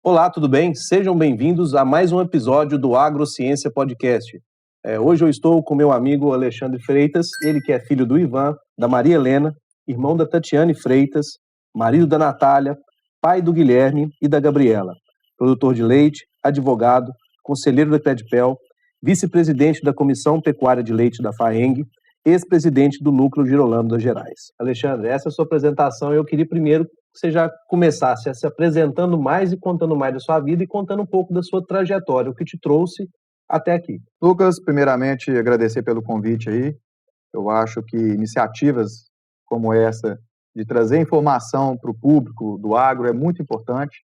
Olá, tudo bem? Sejam bem-vindos a mais um episódio do Agrociência Podcast. Hoje eu estou com meu amigo Alexandre Freitas, ele que é filho do Ivan, da Maria Helena, irmão da Tatiane Freitas, marido da Natália, pai do Guilherme e da Gabriela, produtor de leite, advogado, conselheiro da Credpel, vice-presidente da Comissão Pecuária de Leite da FAENG, ex-presidente do Núcleo Girolamo das Gerais. Alexandre, essa é a sua apresentação. Eu queria primeiro que você já começasse se apresentando mais e contando mais da sua vida e contando um pouco da sua trajetória, o que te trouxe até aqui. Lucas, primeiramente agradecer pelo convite aí. Eu acho que iniciativas como essa de trazer informação para o público do agro é muito importante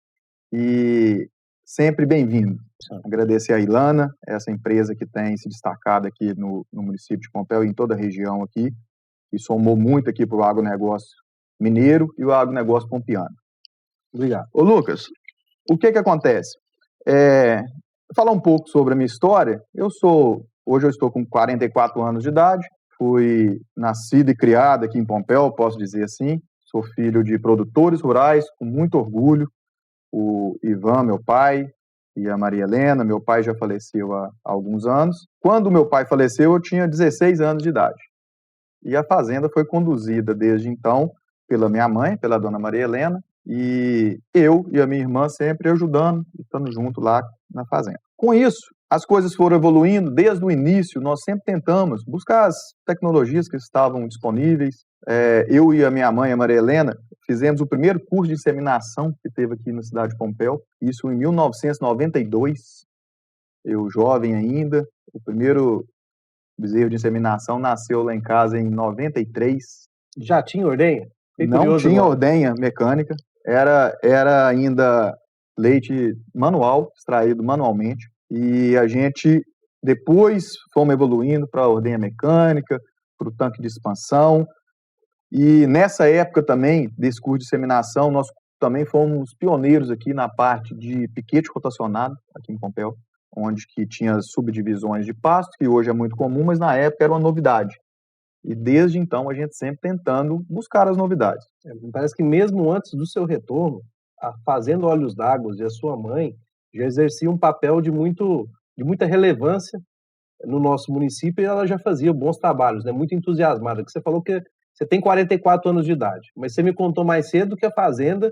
e sempre bem-vindo. Agradecer a Ilana, essa empresa que tem se destacado aqui no município de Pompéu e em toda a região aqui, e somou muito aqui para o agronegócio mineiro e o agronegócio pompiano. Obrigado. Ô Lucas, o que acontece? Falar um pouco sobre a minha história. Hoje eu estou com 44 anos de idade, fui nascido e criado aqui em Pompéu, posso dizer assim. Sou filho de produtores rurais, com muito orgulho. O Ivan, meu pai, e a Maria Helena. Meu pai já faleceu há alguns anos. Quando meu pai faleceu, eu tinha 16 anos de idade. E a fazenda foi conduzida desde então pela minha mãe, pela dona Maria Helena, e eu e a minha irmã sempre ajudando, estando junto lá na fazenda. Com isso, as coisas foram evoluindo. Desde o início, nós sempre tentamos buscar as tecnologias que estavam disponíveis. Eu e a minha mãe, a Maria Helena, fizemos o primeiro curso de inseminação que teve aqui na cidade de Pompéu, isso em 1992, eu jovem ainda. O primeiro bezerro de inseminação nasceu lá em casa em 93. Já tinha ordenha? Não tinha ordenha mecânica, era ainda leite manual, extraído manualmente, e a gente depois fomos evoluindo para a ordenha mecânica, para o tanque de expansão, e nessa época também, desse curso de inseminação, nós também fomos pioneiros aqui na parte de piquete rotacionado, aqui em Pompéu, onde que tinha subdivisões de pasto, que hoje é muito comum, mas na época era uma novidade. E desde então a gente sempre tentando buscar as novidades. Parece que mesmo antes do seu retorno, a Fazenda Olhos d'Água e a sua mãe já exerciam um papel de muita relevância no nosso município, e ela já fazia bons trabalhos, né? Muito entusiasmada. Que você falou que você tem 44 anos de idade, mas você me contou mais cedo que a fazenda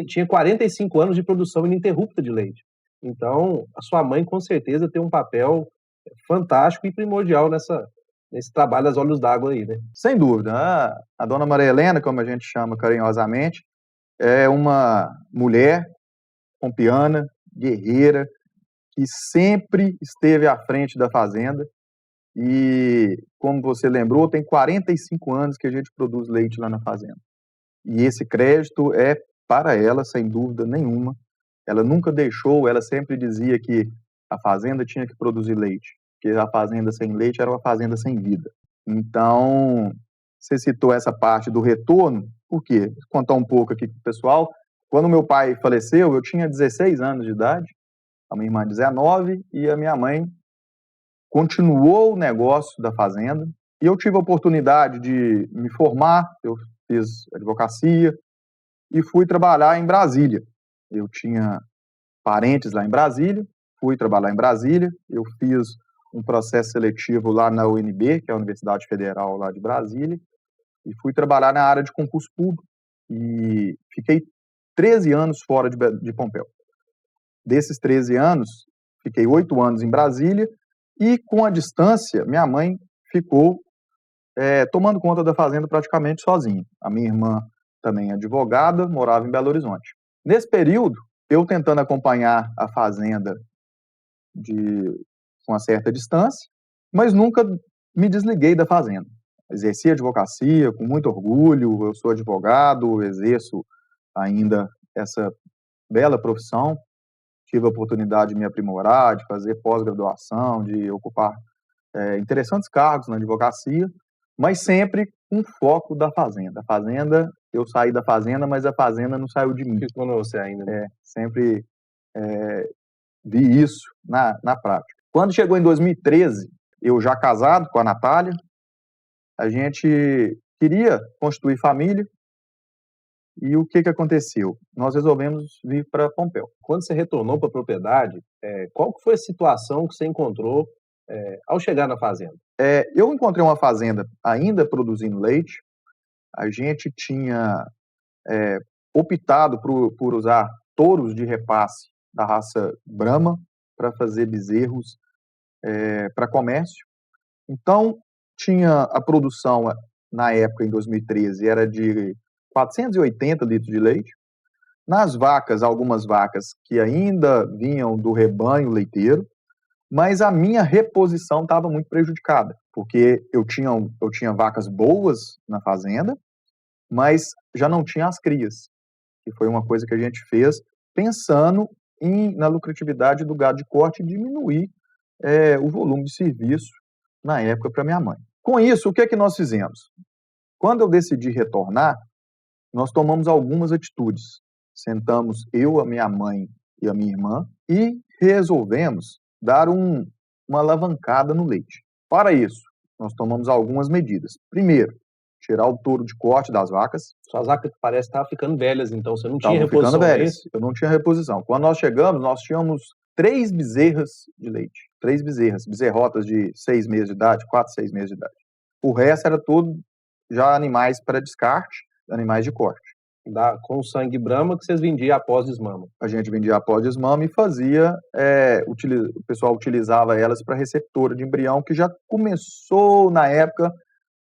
tinha 45 anos de produção ininterrupta de leite. Então, a sua mãe com certeza tem um papel fantástico e primordial nesse trabalho das Olhos d'Água aí, né? Sem dúvida. A dona Maria Helena, como a gente chama carinhosamente, é uma mulher pompiana, guerreira, que sempre esteve à frente da fazenda. E, como você lembrou, tem 45 anos que a gente produz leite lá na fazenda. E esse crédito é para ela, sem dúvida nenhuma. Ela nunca deixou, ela sempre dizia que a fazenda tinha que produzir leite, porque a fazenda sem leite era uma fazenda sem vida. Então, você citou essa parte do retorno, por quê? Vou contar um pouco aqui para o pessoal. Quando meu pai faleceu, eu tinha 16 anos de idade, a minha irmã 19, e a minha mãe continuou o negócio da fazenda, e eu tive a oportunidade de me formar, eu fiz advocacia, e fui trabalhar em Brasília. Eu tinha parentes lá em Brasília, fui trabalhar em Brasília, eu fiz um processo seletivo lá na UNB, que é a Universidade Federal lá de Brasília, e fui trabalhar na área de concurso público, e fiquei 13 anos fora de Pompéu. Desses 13 anos, fiquei 8 anos em Brasília, e com a distância, minha mãe ficou tomando conta da fazenda praticamente sozinha. A minha irmã, também advogada, morava em Belo Horizonte. Nesse período, eu tentando acompanhar a fazenda com uma certa distância, mas nunca me desliguei da fazenda. Exerci advocacia com muito orgulho, eu sou advogado, exerço ainda essa bela profissão, tive a oportunidade de me aprimorar, de fazer pós-graduação, de ocupar interessantes cargos na advocacia, mas sempre com foco da fazenda. A fazenda, eu saí da fazenda, mas a fazenda não saiu de mim. Ficou você ainda, né? Sempre vi isso na prática. Quando chegou em 2013, eu já casado com a Natália, a gente queria constituir família, E o que aconteceu? Nós resolvemos vir para Pompéu. Quando você retornou para a propriedade, qual que foi a situação que você encontrou ao chegar na fazenda? Eu encontrei uma fazenda ainda produzindo leite. A gente tinha optado por usar touros de repasse da raça Brahma para fazer bezerros para comércio. Então, tinha a produção, na época, em 2013, era de 480 litros de leite. Nas vacas, algumas vacas que ainda vinham do rebanho leiteiro, mas a minha reposição estava muito prejudicada, porque eu tinha vacas boas na fazenda, mas já não tinha as crias, que foi uma coisa que a gente fez pensando na lucratividade do gado de corte e diminuir o volume de serviço na época para minha mãe. Com isso, o que nós fizemos? Quando eu decidi retornar, nós tomamos algumas atitudes. Sentamos eu, a minha mãe e a minha irmã e resolvemos dar uma alavancada no leite. Para isso, nós tomamos algumas medidas. Primeiro, tirar o touro de corte das vacas. Suas vacas parecem estar ficando velhas, então você não tinha reposição. Ficando velhas. Eu não tinha reposição. Quando nós chegamos, nós tínhamos 3 bezerras de leite. 3 bezerrotas de 6 meses de idade, 4, 6 meses de idade. O resto era tudo já animais para descarte, animais de corte. Com sangue Brahma que vocês vendiam após desmama. A gente vendia após desmama e fazia, o pessoal utilizava elas para receptora de embrião, que já começou na época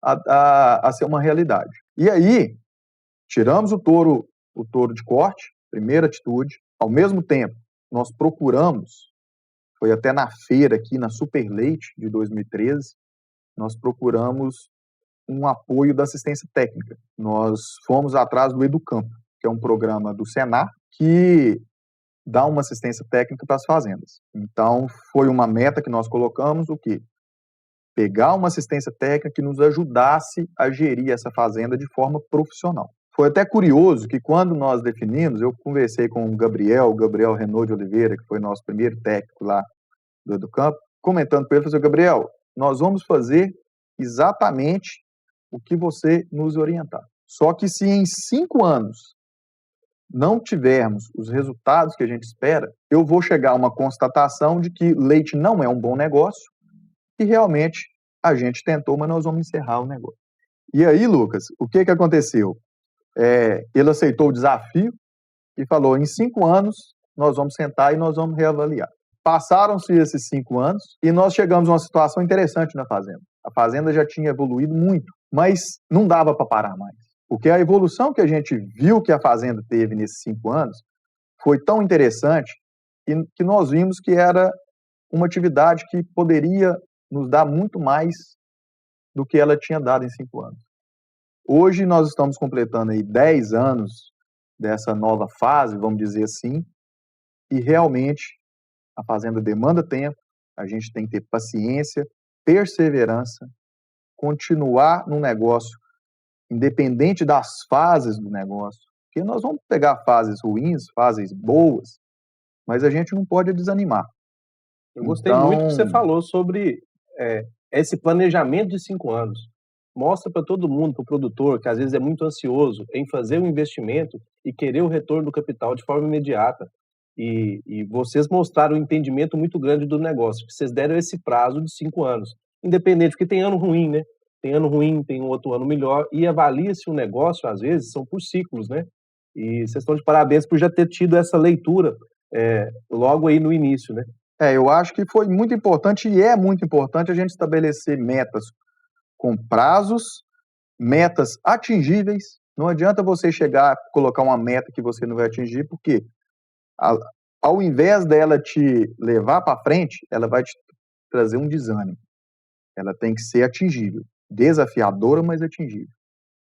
a ser uma realidade. E aí, tiramos o touro de corte, primeira atitude. Ao mesmo tempo, nós procuramos, foi até na feira aqui, na Super Leite de 2013, nós procuramos um apoio da assistência técnica. Nós fomos atrás do Educampo, que é um programa do Senar, que dá uma assistência técnica para as fazendas. Então, foi uma meta que nós colocamos, o quê? Pegar uma assistência técnica que nos ajudasse a gerir essa fazenda de forma profissional. Foi até curioso que quando nós definimos, eu conversei com o Gabriel Renaud de Oliveira, que foi nosso primeiro técnico lá do Educampo, comentando com ele, falei assim, Gabriel, nós vamos fazer exatamente o que você nos orientar. Só que se em 5 anos não tivermos os resultados que a gente espera, eu vou chegar a uma constatação de que leite não é um bom negócio e realmente a gente tentou, mas nós vamos encerrar o negócio. E aí, Lucas, o que aconteceu? Ele aceitou o desafio e falou, em 5 anos nós vamos sentar e nós vamos reavaliar. Passaram-se esses 5 anos e nós chegamos a uma situação interessante na fazenda. A fazenda já tinha evoluído muito, mas não dava para parar mais. Porque a evolução que a gente viu que a fazenda teve nesses 5 anos foi tão interessante que nós vimos que era uma atividade que poderia nos dar muito mais do que ela tinha dado em 5 anos. Hoje nós estamos completando aí 10 anos dessa nova fase, vamos dizer assim, e realmente a fazenda demanda tempo, a gente tem que ter paciência, perseverança, continuar no negócio, independente das fases do negócio, porque nós vamos pegar fases ruins, fases boas, mas a gente não pode desanimar. Eu gostei muito que você falou sobre esse planejamento de 5 anos. Mostra para todo mundo, para o produtor, que às vezes é muito ansioso em fazer um investimento e querer o retorno do capital de forma imediata. E vocês mostraram um entendimento muito grande do negócio, que vocês deram esse prazo de 5 anos. Independente, porque tem ano ruim, né? Tem ano ruim, tem um outro ano melhor, e avalia-se um negócio, às vezes, são por ciclos, né? E vocês estão de parabéns por já ter tido essa leitura logo aí no início, né? Eu acho que foi muito importante e é muito importante a gente estabelecer metas com prazos, metas atingíveis. Não adianta você chegar a colocar uma meta que você não vai atingir, porque ao invés dela te levar para frente, ela vai te trazer um desânimo. Ela tem que ser atingível. Desafiadora, mas atingível.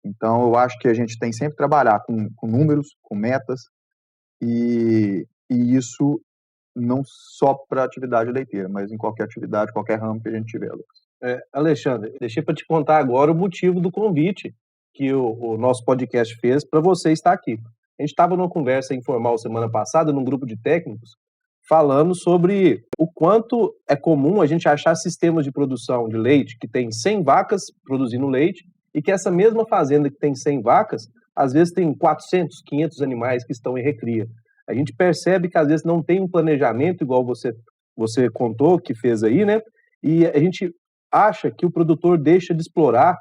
Então, eu acho que a gente tem sempre que trabalhar com números, com metas, e isso não só para atividade leiteira, mas em qualquer atividade, qualquer ramo que a gente tiver, Lucas. Alexandre, deixei para te contar agora o motivo do convite que o nosso podcast fez para você estar aqui. A gente estava numa conversa informal semana passada, num grupo de técnicos, falando sobre o quanto é comum a gente achar sistemas de produção de leite que tem 100 vacas produzindo leite e que essa mesma fazenda que tem 100 vacas às vezes tem 400, 500 animais que estão em recria. A gente percebe que às vezes não tem um planejamento igual você contou, que fez aí, né? E a gente acha que o produtor deixa de explorar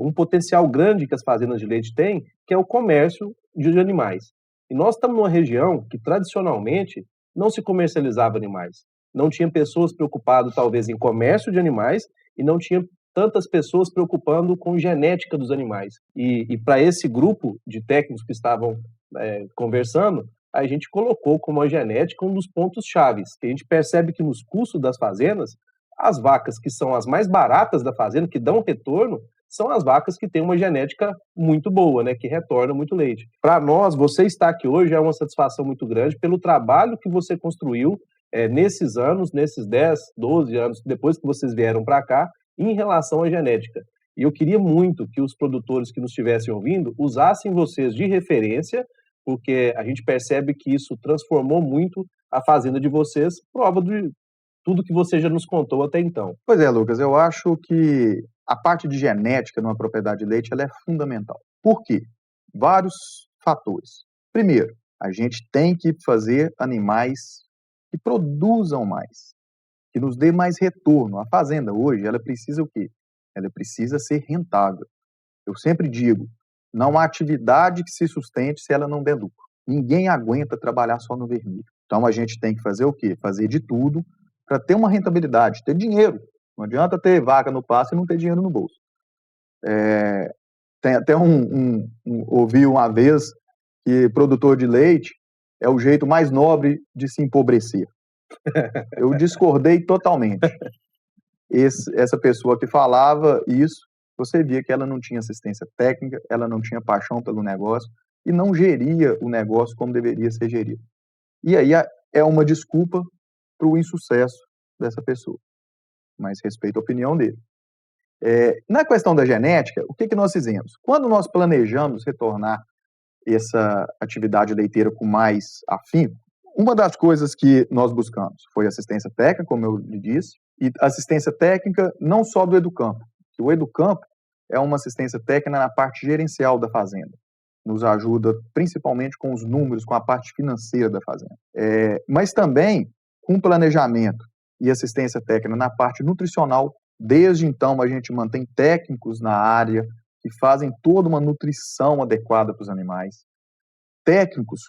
um potencial grande que as fazendas de leite têm, que é o comércio de animais. E nós estamos numa região que tradicionalmente não se comercializava animais. Não tinha pessoas preocupadas talvez em comércio de animais e não tinha tantas pessoas preocupando com genética dos animais. E para esse grupo de técnicos que estavam conversando, a gente colocou como a genética um dos pontos chaves, que a gente percebe que nos custos das fazendas, as vacas que são as mais baratas da fazenda, que dão retorno, são as vacas que têm uma genética muito boa, né, que retorna muito leite. Para nós, você estar aqui hoje é uma satisfação muito grande pelo trabalho que você construiu nesses anos, nesses 10, 12 anos, depois que vocês vieram para cá, em relação à genética. E eu queria muito que os produtores que nos estivessem ouvindo usassem vocês de referência, porque a gente percebe que isso transformou muito a fazenda de vocês, prova de tudo que você já nos contou até então. Pois é, Lucas, eu acho que a parte de genética numa propriedade de leite ela é fundamental. Por quê? Vários fatores. Primeiro, a gente tem que fazer animais que produzam mais, que nos dê mais retorno. A fazenda hoje, ela precisa o quê? Ela precisa ser rentável. Eu sempre digo, não há atividade que se sustente se ela não der lucro. Ninguém aguenta trabalhar só no vermelho. Então a gente tem que fazer o quê? Fazer de tudo para ter uma rentabilidade, ter dinheiro. Não adianta ter vaca no pasto e não ter dinheiro no bolso. Tem até ouvi uma vez que produtor de leite é o jeito mais nobre de se empobrecer. Eu discordei totalmente. Essa pessoa que falava isso, você via que ela não tinha assistência técnica, ela não tinha paixão pelo negócio e não geria o negócio como deveria ser gerido. E aí é uma desculpa para o insucesso dessa pessoa, mas respeito a opinião dele. Na questão da genética, o que nós fizemos? Quando nós planejamos retornar essa atividade leiteira com mais afinco, uma das coisas que nós buscamos foi assistência técnica, como eu lhe disse, e assistência técnica não só do Educampo, que o Educampo é uma assistência técnica na parte gerencial da fazenda. Nos ajuda principalmente com os números, com a parte financeira da fazenda. Mas também com planejamento e assistência técnica na parte nutricional. Desde então, a gente mantém técnicos na área que fazem toda uma nutrição adequada para os animais. Técnicos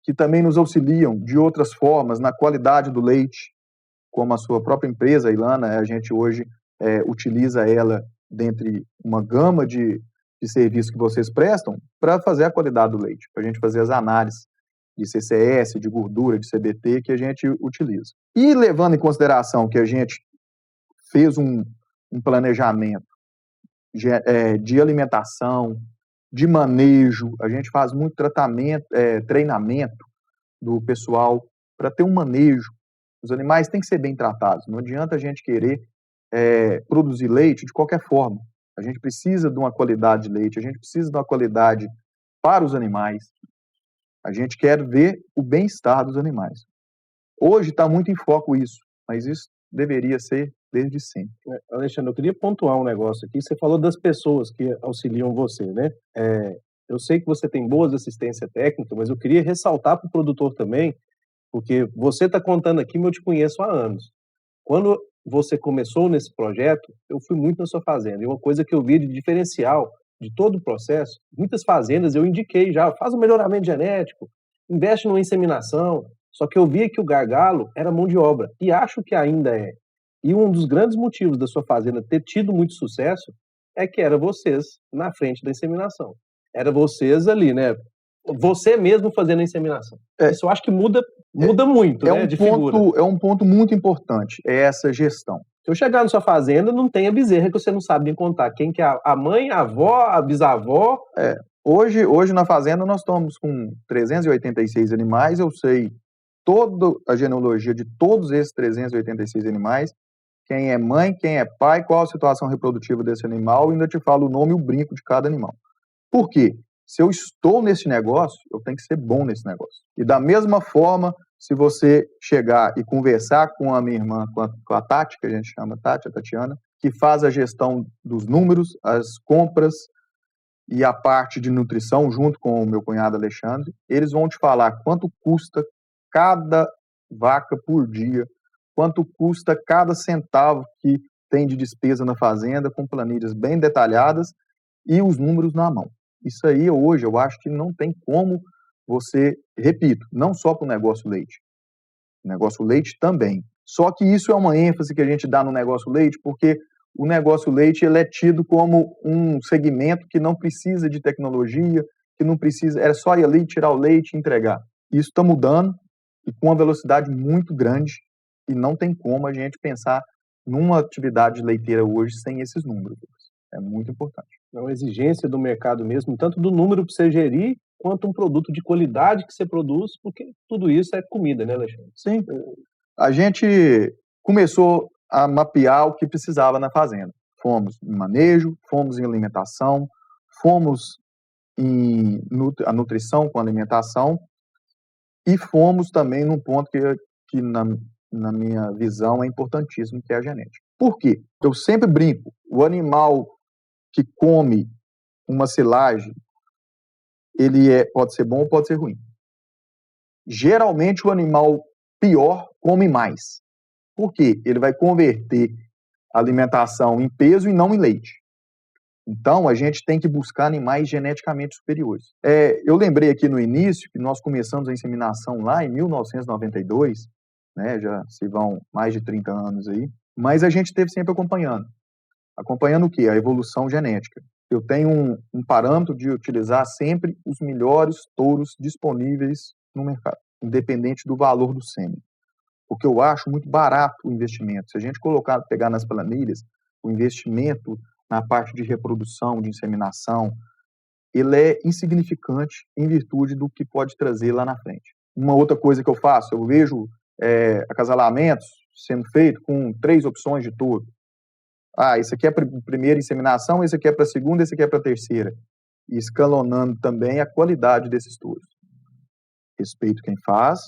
que também nos auxiliam de outras formas na qualidade do leite, como a sua própria empresa, a Ilana, a gente hoje utiliza ela dentre uma gama de serviços que vocês prestam para fazer a qualidade do leite, para a gente fazer as análises de CCS, de gordura, de CBT que a gente utiliza. E levando em consideração que a gente fez um planejamento de alimentação, de manejo, a gente faz muito treinamento do pessoal para ter um manejo. Os animais têm que ser bem tratados, não adianta a gente querer produzir leite de qualquer forma. A gente precisa de uma qualidade de leite, a gente precisa de uma qualidade para os animais. A gente quer ver o bem-estar dos animais. Hoje está muito em foco isso, mas isso deveria ser desde sempre. Alexandre, eu queria pontuar um negócio aqui. Você falou das pessoas que auxiliam você, né? Eu sei que você tem boas assistência técnica, mas eu queria ressaltar para o produtor também, porque você está contando aqui, mas eu te conheço há anos. Quando você começou nesse projeto, eu fui muito na sua fazenda. E uma coisa que eu vi de diferencial de todo o processo, muitas fazendas eu indiquei já, faz um melhoramento genético, investe numa inseminação, só que eu via que o gargalo era mão de obra, e acho que ainda é. E um dos grandes motivos da sua fazenda ter tido muito sucesso é que era vocês na frente da inseminação. Era vocês ali, né? Você mesmo fazendo a inseminação. Isso eu acho que muda muito, né, de figura. É um ponto muito importante, é essa gestão. Se eu chegar na sua fazenda, não tem a bezerra que você não sabe me contar. Quem que é a mãe, a avó, a bisavó? Hoje na fazenda nós estamos com 386 animais, eu sei toda a genealogia de todos esses 386 animais, quem é mãe, quem é pai, qual a situação reprodutiva desse animal, e ainda te falo o nome e o brinco de cada animal. Por quê? Se eu estou nesse negócio, eu tenho que ser bom nesse negócio. E da mesma forma, se você chegar e conversar com a minha irmã, com a Tati, que a gente chama Tati, a Tatiana, que faz a gestão dos números, as compras, e a parte de nutrição, junto com o meu cunhado Alexandre, eles vão te falar quanto custa cada vaca por dia, quanto custa cada centavo que tem de despesa na fazenda, com planilhas bem detalhadas e os números na mão. Isso aí, hoje, eu acho que não tem como você, repito, não só para o negócio leite, o negócio leite também. Só que isso é uma ênfase que a gente dá no negócio leite, porque o negócio leite ele é tido como um segmento que não precisa de tecnologia, que não precisa, é só ir ali, tirar o leite e entregar. Isso está mudando e com uma velocidade muito grande e não tem como a gente pensar numa atividade leiteira hoje sem esses números. É muito importante. É uma exigência do mercado mesmo, tanto do número para você gerir, quanto um produto de qualidade que você produz, porque tudo isso é comida, né, Alexandre? Sim. A gente começou a mapear o que precisava na fazenda. Fomos em manejo, fomos em alimentação, fomos em a nutrição com alimentação e fomos também num ponto que na minha visão é importantíssimo, que é a genética. Por quê? Eu sempre brinco, o animal que come uma silagem, ele pode ser bom ou pode ser ruim. Geralmente o animal pior come mais. Por quê? Ele vai converter a alimentação em peso e não em leite. Então, a gente tem que buscar animais geneticamente superiores. Eu lembrei aqui no início que nós começamos a inseminação lá em 1992, né, já se vão mais de 30 anos aí, mas a gente esteve sempre acompanhando. Acompanhando o quê? A evolução genética. Eu tenho um parâmetro de utilizar sempre os melhores touros disponíveis no mercado, independente do valor do sêmen. Porque eu acho muito barato o investimento. Se a gente pegar nas planilhas, o investimento na parte de reprodução, de inseminação, ele é insignificante em virtude do que pode trazer lá na frente. Uma outra coisa que eu faço, eu vejo acasalamentos sendo feito com 3 opções de touro. Esse aqui é para a primeira inseminação, esse aqui é para a segunda, esse aqui é para a terceira. E escalonando também a qualidade desses touros. Respeito quem faz,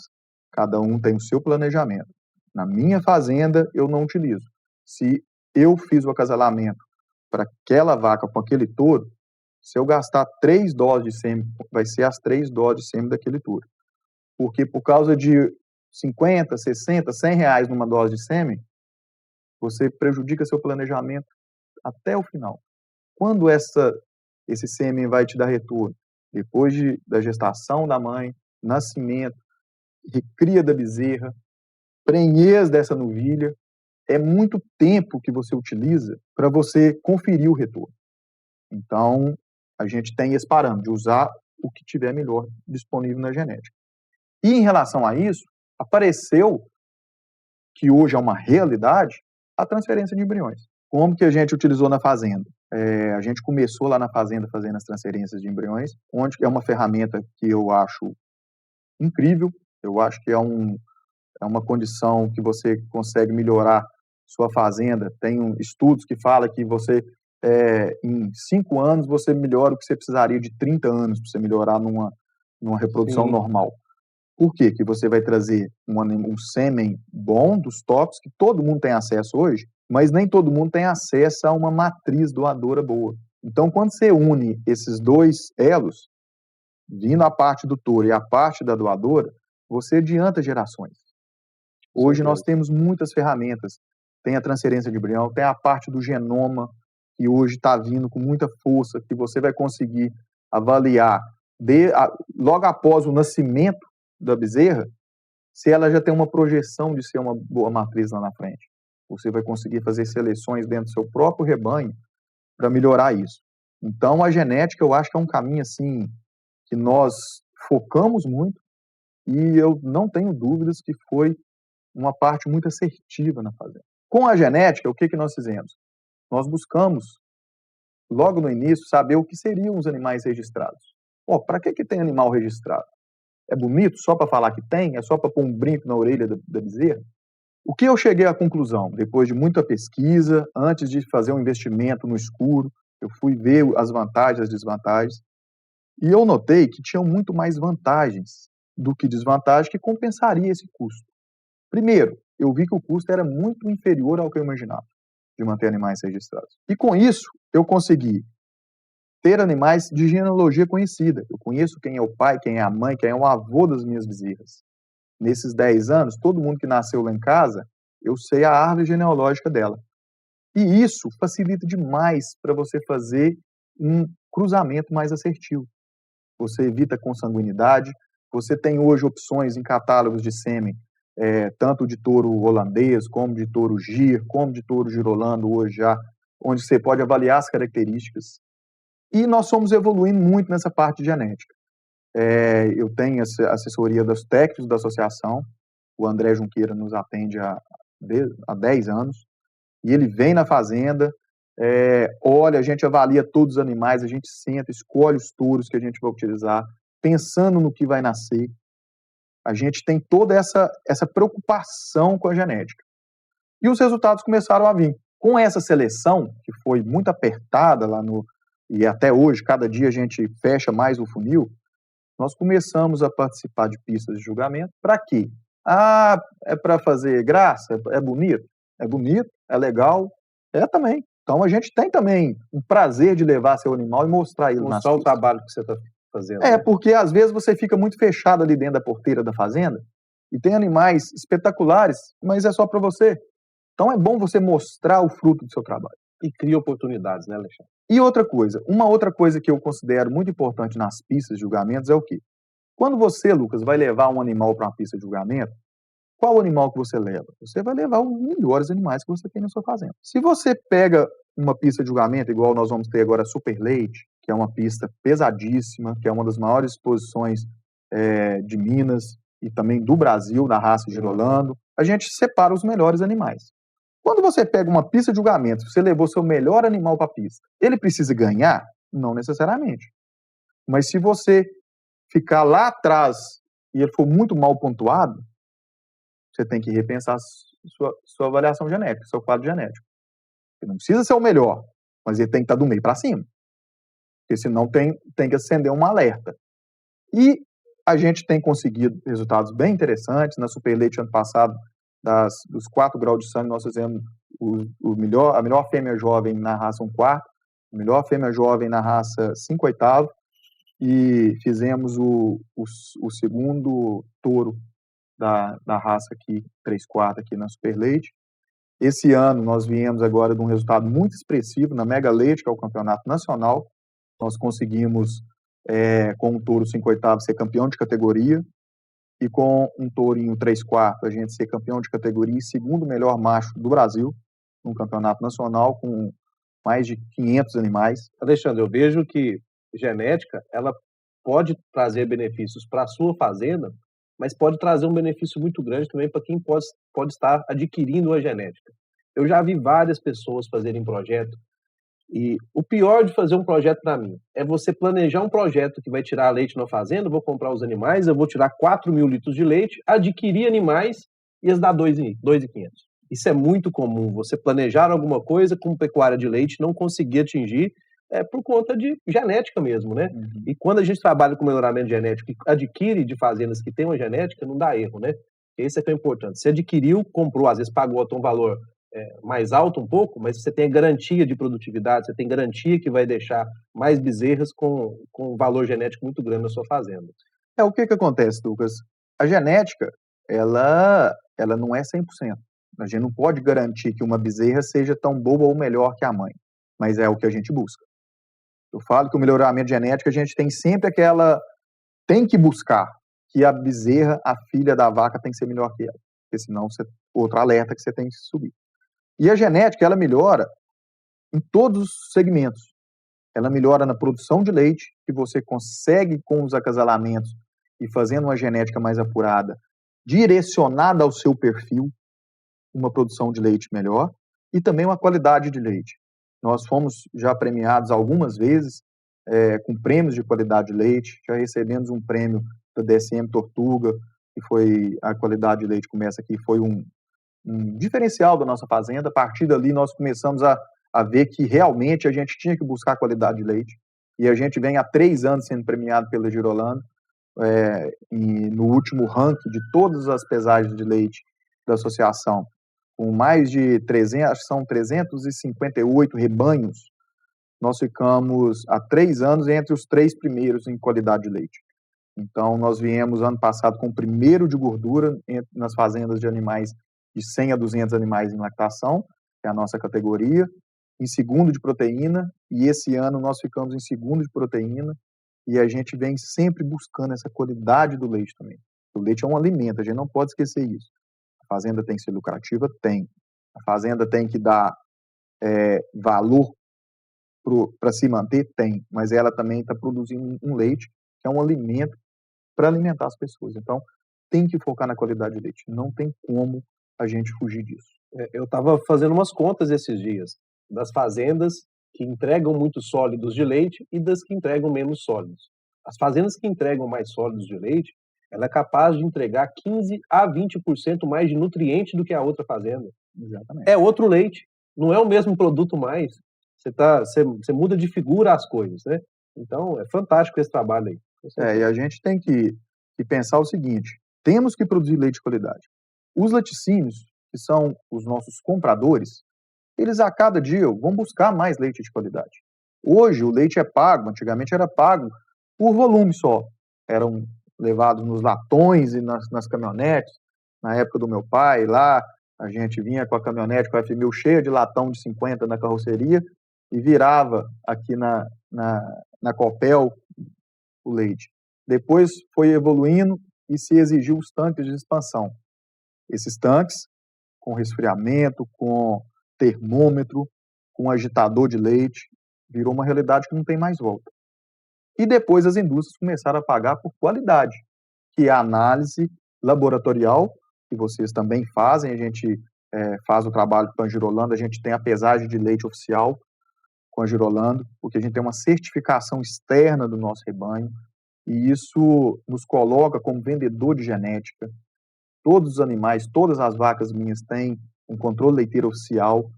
cada um tem o seu planejamento. Na minha fazenda, eu não utilizo. Se eu fiz o acasalamento para aquela vaca com aquele touro, se eu gastar 3 doses de sêmen, vai ser as 3 doses de sêmen daquele touro. Porque por causa de 50, 60, 100 reais numa dose de sêmen, você prejudica seu planejamento até o final. Quando esse sêmen vai te dar retorno? Depois da gestação da mãe, nascimento, recria da bezerra, prenhez dessa novilha, é muito tempo que você utiliza para você conferir o retorno. Então, a gente tem esse parâmetro de usar o que tiver melhor disponível na genética. E em relação a isso, apareceu que hoje é uma realidade a transferência de embriões. Como que a gente utilizou na fazenda? A gente começou lá na fazenda fazendo as transferências de embriões, onde é uma ferramenta que eu acho incrível, eu acho que é uma condição que você consegue melhorar sua fazenda. Tem estudos que falam que você, em 5 anos, você melhora o que você precisaria de 30 anos para você melhorar numa reprodução Sim. normal. Por quê? Que você vai trazer um sêmen bom dos tops, que todo mundo tem acesso hoje, mas nem todo mundo tem acesso a uma matriz doadora boa. Então, quando você une esses 2 elos, vindo a parte do touro e a parte da doadora, você adianta gerações. Hoje nós temos muitas ferramentas. Tem a transferência de embrião, tem a parte do genoma, que hoje está vindo com muita força, que você vai conseguir avaliar logo após o nascimento da bezerra, se ela já tem uma projeção de ser uma boa matriz lá na frente. Você vai conseguir fazer seleções dentro do seu próprio rebanho para melhorar isso. Então, a genética, eu acho que é um caminho assim que nós focamos muito e eu não tenho dúvidas que foi uma parte muito assertiva na fazenda. Com a genética, o que nós fizemos? Nós buscamos, logo no início, saber o que seriam os animais registrados. Para que tem animal registrado? É bonito só para falar que tem? É só para pôr um brinco na orelha da bezerra? O que eu cheguei à conclusão, depois de muita pesquisa, antes de fazer um investimento no escuro, eu fui ver as vantagens e as desvantagens, e eu notei que tinham muito mais vantagens do que desvantagens que compensaria esse custo. Primeiro, eu vi que o custo era muito inferior ao que eu imaginava de manter animais registrados. E com isso, eu consegui ter animais de genealogia conhecida. Eu conheço quem é o pai, quem é a mãe, quem é o avô das minhas bezerras. Nesses 10 anos, todo mundo que nasceu lá em casa, eu sei a árvore genealógica dela. E isso facilita demais para você fazer um cruzamento mais assertivo. Você evita consanguinidade, você tem hoje opções em catálogos de sêmen, tanto de touro holandês, como de touro gir, como de touro girolando hoje já, onde você pode avaliar as características. E nós fomos evoluindo muito nessa parte de genética. Eu tenho a assessoria dos técnicos da associação, o André Junqueira nos atende há 10 anos, e ele vem na fazenda, olha, a gente avalia todos os animais, a gente senta, escolhe os touros que a gente vai utilizar, pensando no que vai nascer. A gente tem toda essa preocupação com a genética. E os resultados começaram a vir. Com essa seleção, que foi muito apertada e até hoje, cada dia a gente fecha mais o funil, nós começamos a participar de pistas de julgamento. Para quê? É para fazer graça? É bonito? É bonito, é legal, também. Então a gente tem também um prazer de levar seu animal e mostrar ele nas pistas. Mostrar o trabalho que você está fazendo. Porque às vezes você fica muito fechado ali dentro da porteira da fazenda e tem animais espetaculares, mas é só para você. Então é bom você mostrar o fruto do seu trabalho. E cria oportunidades, né, Alexandre? E uma outra coisa que eu considero muito importante nas pistas de julgamentos é o quê? Quando você, Lucas, vai levar um animal para uma pista de julgamento, qual animal que você leva? Você vai levar os melhores animais que você tem na sua fazenda. Se você pega uma pista de julgamento, igual nós vamos ter agora a Super Leite, que é uma pista pesadíssima, que é uma das maiores exposições de Minas e também do Brasil, da raça girolando, a gente separa os melhores animais. Quando você pega uma pista de julgamento, você levou seu melhor animal para a pista, ele precisa ganhar? Não necessariamente. Mas se você ficar lá atrás e ele for muito mal pontuado, você tem que repensar sua avaliação genética, seu quadro genético. Ele não precisa ser o melhor, mas ele tem que estar do meio para cima. Porque senão tem que acender um alerta. E a gente tem conseguido resultados bem interessantes. Na Super Leite, ano passado, dos 4 graus de sangue, nós fizemos a melhor fêmea jovem na raça 1/4, a melhor fêmea jovem na raça 5/8, e fizemos o segundo touro da raça aqui, 3/4 aqui na Super Leite. Esse ano nós viemos agora de um resultado muito expressivo na Mega Leite, que é o campeonato nacional. Nós conseguimos, com um touro 5/8, ser campeão de categoria, e com um tourinho 3/4 a gente ser campeão de categoria e segundo melhor macho do Brasil, num campeonato nacional com mais de 500 animais. Alexandre, eu vejo que genética, ela pode trazer benefícios para a sua fazenda, mas pode trazer um benefício muito grande também para quem pode estar adquirindo a genética. Eu já vi várias pessoas fazerem projeto, e o pior de fazer um projeto para mim é você planejar um projeto que vai tirar leite na fazenda, vou comprar os animais, eu vou tirar 4.000 litros de leite, adquirir animais e eles dar 2.500. Isso é muito comum, você planejar alguma coisa com pecuária de leite, não conseguir atingir, por conta de genética mesmo, né? Uhum. E quando a gente trabalha com melhoramento genético e adquire de fazendas que tem uma genética, não dá erro, né? Esse é que é importante. Você adquiriu, comprou, às vezes pagou até um valor mais alto um pouco, mas você tem a garantia de produtividade, você tem garantia que vai deixar mais bezerras com um valor genético muito grande na sua fazenda. O que acontece, Lucas? A genética, ela não é 100%. A gente não pode garantir que uma bezerra seja tão boa ou melhor que a mãe, mas é o que a gente busca. Eu falo que o melhoramento genético, a gente tem sempre tem que buscar que a bezerra, a filha da vaca, tem que ser melhor que ela, porque senão outro alerta que você tem que subir. E a genética, ela melhora em todos os segmentos. Ela melhora na produção de leite, que você consegue com os acasalamentos e fazendo uma genética mais apurada, direcionada ao seu perfil, uma produção de leite melhor, e também uma qualidade de leite. Nós fomos já premiados algumas vezes com prêmios de qualidade de leite, já recebemos um prêmio da DSM Tortuga, que foi a qualidade de leite começa aqui, foi um diferencial da nossa fazenda. A partir dali nós começamos a ver que realmente a gente tinha que buscar qualidade de leite, e a gente vem há 3 anos sendo premiado pela Girolando, e no último ranking de todas as pesagens de leite da associação, com mais de 300, acho que são 358 rebanhos, nós ficamos há 3 anos entre os 3 primeiros em qualidade de leite. Então, nós viemos ano passado com o primeiro de gordura nas fazendas de animais de 100 a 200 animais em lactação, que é a nossa categoria, em segundo de proteína, e esse ano nós ficamos em segundo de proteína, e a gente vem sempre buscando essa qualidade do leite também. O leite é um alimento, a gente não pode esquecer isso. A fazenda tem que ser lucrativa? Tem. A fazenda tem que dar valor para se manter? Tem. Mas ela também está produzindo um leite, que é um alimento para alimentar as pessoas. Então, tem que focar na qualidade de leite. Não tem como a gente fugir disso. Eu estava fazendo umas contas esses dias, das fazendas que entregam muitos sólidos de leite e das que entregam menos sólidos. As fazendas que entregam mais sólidos de leite, ela é capaz de entregar 15 a 20% mais de nutriente do que a outra fazenda. Exatamente. É outro leite, não é o mesmo produto mais. Você muda de figura as coisas, né? Então, é fantástico esse trabalho aí. E a gente tem que pensar o seguinte, temos que produzir leite de qualidade. Os laticínios, que são os nossos compradores, eles a cada dia vão buscar mais leite de qualidade. Hoje o leite é pago, antigamente era pago por volume só. Eram levados nos latões e nas caminhonetes. Na época do meu pai, lá, a gente vinha com a caminhonete com a F1000 cheia de latão de 50 na carroceria e virava aqui na Copel o leite. Depois foi evoluindo e se exigiu os tanques de expansão. Esses tanques, com resfriamento, com termômetro, com agitador de leite, virou uma realidade que não tem mais volta. E depois as indústrias começaram a pagar por qualidade, que é a análise laboratorial, que vocês também fazem, a gente faz o trabalho com a Girolando, a gente tem a pesagem de leite oficial com a Girolando, porque a gente tem uma certificação externa do nosso rebanho, e isso nos coloca como vendedor de genética. Todos os animais, todas as vacas minhas têm um controle leiteiro oficial,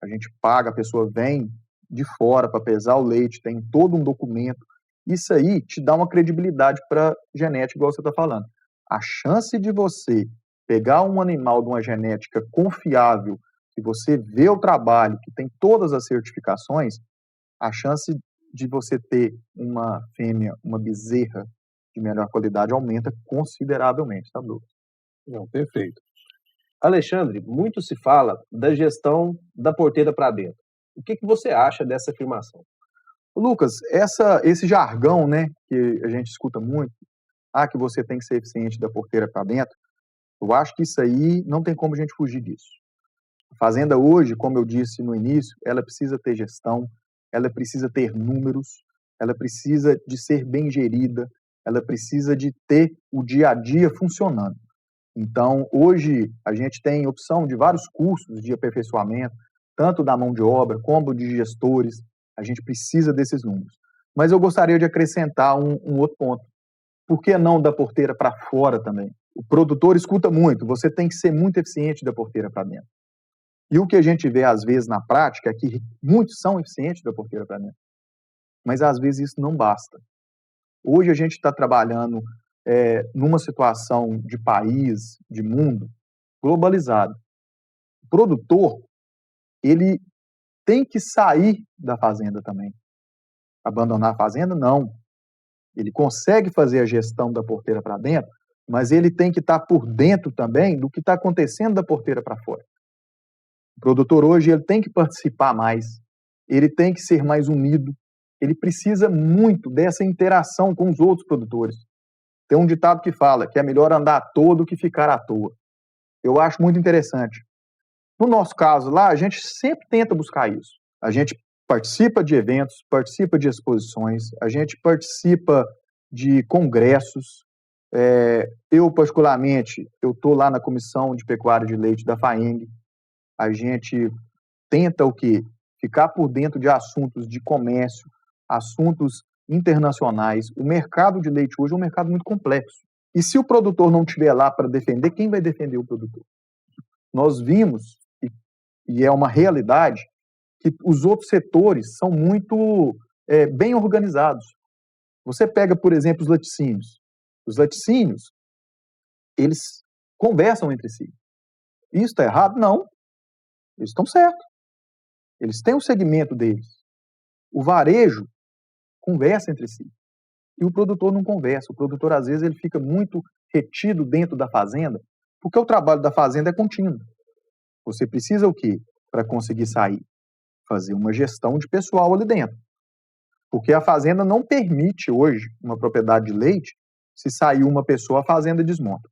a gente paga, a pessoa vem de fora para pesar o leite, tem todo um documento. Isso aí te dá uma credibilidade para genética, igual você está falando. A chance de você pegar um animal de uma genética confiável, que você vê o trabalho, que tem todas as certificações, a chance de você ter uma fêmea, uma bezerra de melhor qualidade aumenta consideravelmente, tá, Bruno? Não, perfeito. Alexandre, muito se fala da gestão da porteira para dentro. O que você acha dessa afirmação? Lucas, esse jargão, né, que a gente escuta muito, que você tem que ser eficiente da porteira para dentro, eu acho que isso aí não tem como a gente fugir disso. A fazenda hoje, como eu disse no início, ela precisa ter gestão, ela precisa ter números, ela precisa de ser bem gerida, ela precisa de ter o dia a dia funcionando. Então, hoje, a gente tem opção de vários cursos de aperfeiçoamento, tanto da mão de obra como de gestores, a gente precisa desses números. Mas eu gostaria de acrescentar um outro ponto. Por que não da porteira para fora também? O produtor escuta muito, você tem que ser muito eficiente da porteira para dentro. E o que a gente vê, às vezes, na prática, é que muitos são eficientes da porteira para dentro. Mas, às vezes, isso não basta. Hoje a gente está trabalhando numa situação de país, de mundo, globalizado. O produtor, ele tem que sair da fazenda também. Abandonar a fazenda, não. Ele consegue fazer a gestão da porteira para dentro, mas ele tem que estar por dentro também do que está acontecendo da porteira para fora. O produtor hoje ele tem que participar mais, ele tem que ser mais unido, ele precisa muito dessa interação com os outros produtores. Tem um ditado que fala que é melhor andar à toa do que ficar à toa. Eu acho muito interessante. No nosso caso lá, a gente sempre tenta buscar isso. A gente participa de eventos, participa de exposições, a gente participa de congressos. Eu, particularmente, eu estou lá na Comissão de Pecuária de Leite da FAENG. A gente tenta o quê? Ficar por dentro de assuntos de comércio, assuntos internacionais. O mercado de leite hoje é um mercado muito complexo. E se o produtor não estiver lá para defender, quem vai defender o produtor? Nós vimos, e é uma realidade, que os outros setores são muito bem organizados. Você pega, por exemplo, os laticínios. Os laticínios, eles conversam entre si. Isso está errado? Não. Eles estão certos. Eles têm o segmento deles. O varejo conversa entre si. E o produtor não conversa. O produtor, às vezes, ele fica muito retido dentro da fazenda, porque o trabalho da fazenda é contínuo. Você precisa o quê para conseguir sair? Fazer uma gestão de pessoal ali dentro. Porque a fazenda não permite hoje uma propriedade de leite, se sair uma pessoa, a fazenda desmonta.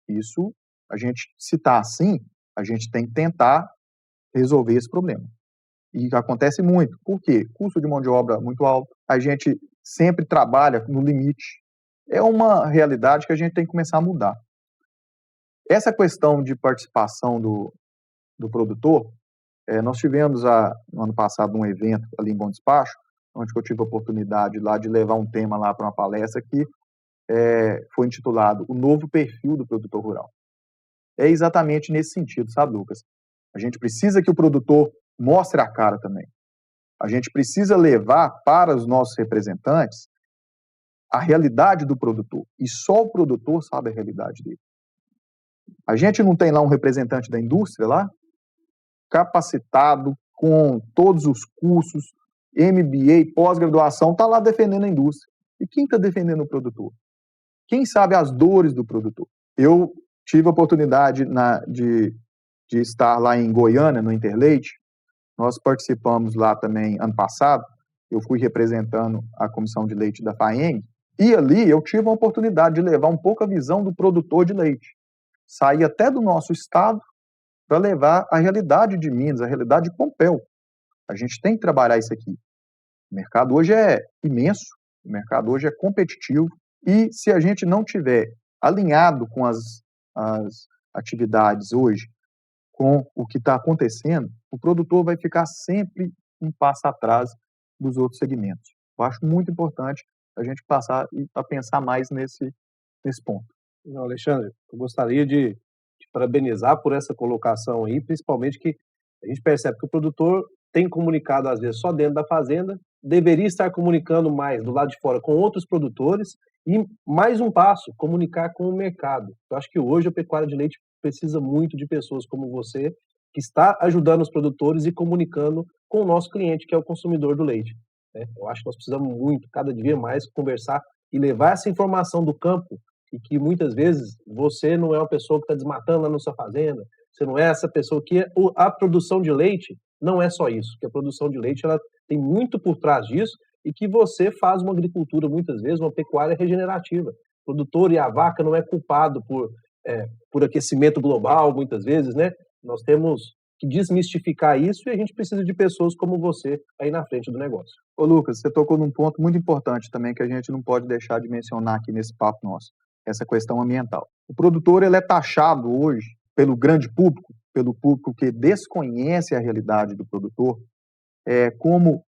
Isso, a gente, se está assim, a gente tem que tentar resolver esse problema. E acontece muito. Por quê? Custo de mão de obra muito alto. A gente sempre trabalha no limite. É uma realidade que a gente tem que começar a mudar. Essa questão de participação do produtor, nós tivemos no ano passado um evento ali em Bom Despacho, onde eu tive a oportunidade lá de levar um tema lá para uma palestra que foi intitulado O Novo Perfil do Produtor Rural. É exatamente nesse sentido, sabe, Lucas? A gente precisa que o produtor mostre a cara também. A gente precisa levar para os nossos representantes a realidade do produtor. E só o produtor sabe a realidade dele. A gente não tem lá um representante da indústria lá, capacitado, com todos os cursos, MBA, pós-graduação, está lá defendendo a indústria. E quem está defendendo o produtor? Quem sabe as dores do produtor? Eu tive a oportunidade de estar lá em Goiânia, no Interleite. Nós participamos lá também ano passado. Eu fui representando a comissão de leite da FAENG. E ali eu tive a oportunidade de levar um pouco a visão do produtor de leite. Sair até do nosso estado para levar a realidade de Minas, a realidade de Pompéu. A gente tem que trabalhar isso aqui. O mercado hoje é imenso, o mercado hoje é competitivo. E se a gente não tiver alinhado com as atividades hoje, com o que está acontecendo, o produtor vai ficar sempre um passo atrás dos outros segmentos. Eu acho muito importante a gente passar a pensar mais nesse ponto. Não, Alexandre, eu gostaria de te parabenizar por essa colocação aí, principalmente que a gente percebe que o produtor tem comunicado, às vezes, só dentro da fazenda, deveria estar comunicando mais do lado de fora com outros produtores e, mais um passo, comunicar com o mercado. Eu acho que hoje a pecuária de leite precisa muito de pessoas como você, que está ajudando os produtores e comunicando com o nosso cliente, que é o consumidor do leite. Eu acho que nós precisamos muito, cada dia mais, conversar e levar essa informação do campo, e que muitas vezes você não é uma pessoa que está desmatando lá na sua fazenda, você não é essa pessoa que a produção de leite não é só isso, que a produção de leite ela tem muito por trás disso e que você faz uma agricultura, muitas vezes, uma pecuária regenerativa. O produtor e a vaca não é culpado por aquecimento global, muitas vezes, né? Nós temos que desmistificar isso e a gente precisa de pessoas como você aí na frente do negócio. Ô Lucas, você tocou num ponto muito importante também que a gente não pode deixar de mencionar aqui nesse papo nosso, essa questão ambiental. O produtor ele é taxado hoje pelo grande público, pelo público que desconhece a realidade do produtor, como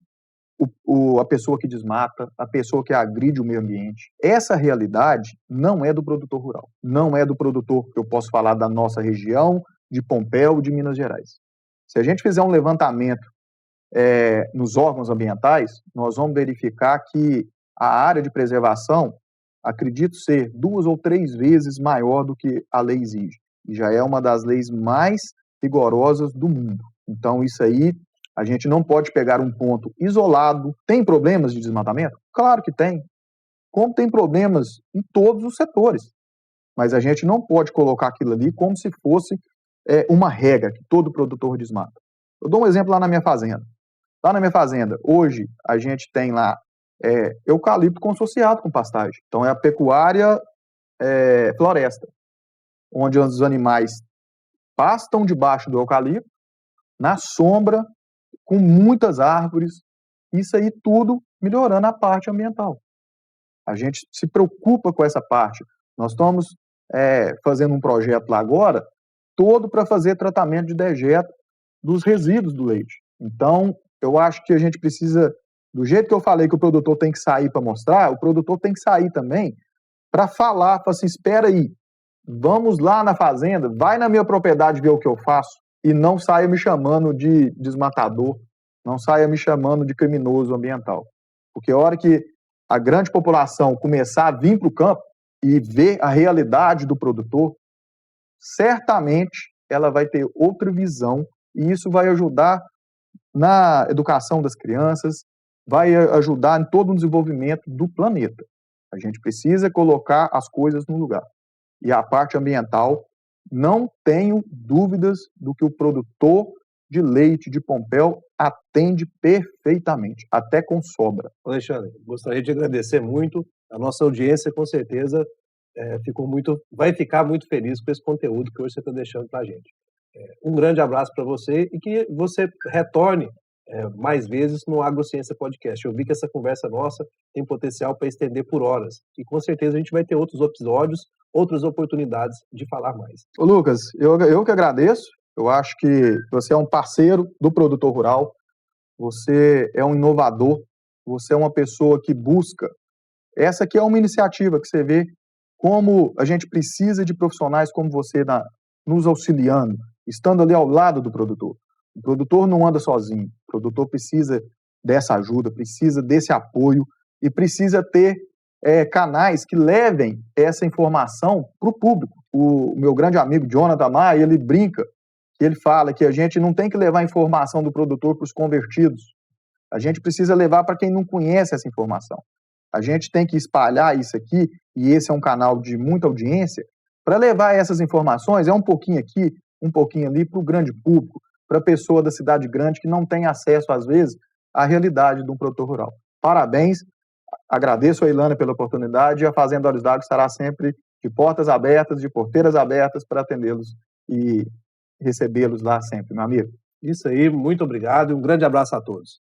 a pessoa que desmata, a pessoa que agride o meio ambiente. Essa realidade não é do produtor rural. Não é do produtor que eu posso falar da nossa região, de Pompéu, de Minas Gerais. Se a gente fizer um levantamento nos órgãos ambientais, nós vamos verificar que a área de preservação, acredito ser 2 ou 3 vezes maior do que a lei exige. E já é uma das leis mais rigorosas do mundo. Então, isso aí, a gente não pode pegar um ponto isolado. Tem problemas de desmatamento? Claro que tem. Como tem problemas em todos os setores. Mas a gente não pode colocar aquilo ali como se fosse uma regra que todo produtor desmata. Eu dou um exemplo lá na minha fazenda. Lá na minha fazenda, hoje, a gente tem lá eucalipto consorciado com pastagem. Então, é a pecuária floresta, onde os animais pastam debaixo do eucalipto, na sombra, com muitas árvores, isso aí tudo melhorando a parte ambiental. A gente se preocupa com essa parte. Nós estamos fazendo um projeto lá agora, todo para fazer tratamento de dejeto dos resíduos do leite. Então, eu acho que a gente precisa, do jeito que eu falei que o produtor tem que sair para mostrar, o produtor tem que sair também para falar assim, espera aí, vamos lá na fazenda, vai na minha propriedade ver o que eu faço e não saia me chamando de desmatador, não saia me chamando de criminoso ambiental. Porque a hora que a grande população começar a vir para o campo e ver a realidade do produtor, certamente ela vai ter outra visão e isso vai ajudar na educação das crianças, vai ajudar em todo o desenvolvimento do planeta. A gente precisa colocar as coisas no lugar. E a parte ambiental, não tenho dúvidas do que o produtor de leite de Pompéu atende perfeitamente, até com sobra. Alexandre, gostaria de agradecer muito. A nossa audiência, com certeza, vai ficar muito feliz com esse conteúdo que hoje você está deixando para a gente. Um grande abraço para você e que você retorne mais vezes no Agrociência Podcast. Eu vi que essa conversa nossa tem potencial para estender por horas. E com certeza a gente vai ter outros episódios, outras oportunidades de falar mais. Ô Lucas, eu que agradeço. Eu acho que você é um parceiro do produtor rural, você é um inovador, você é uma pessoa que busca. Essa aqui é uma iniciativa que você vê como a gente precisa de profissionais como você nos auxiliando, estando ali ao lado do produtor. O produtor não anda sozinho, o produtor precisa dessa ajuda, precisa desse apoio e precisa ter canais que levem essa informação para o público. O meu grande amigo Jonathan Maia, ele brinca, ele fala que a gente não tem que levar a informação do produtor para os convertidos, a gente precisa levar para quem não conhece essa informação. A gente tem que espalhar isso aqui, e esse é um canal de muita audiência, para levar essas informações, um pouquinho aqui, um pouquinho ali, para o grande público, para a pessoa da cidade grande que não tem acesso, às vezes, à realidade de um produtor rural. Parabéns, agradeço a Ilana pela oportunidade, e a Fazenda Olhos d'Água estará sempre de portas abertas, de porteiras abertas para atendê-los e recebê-los lá sempre, meu amigo. Isso aí, muito obrigado e um grande abraço a todos.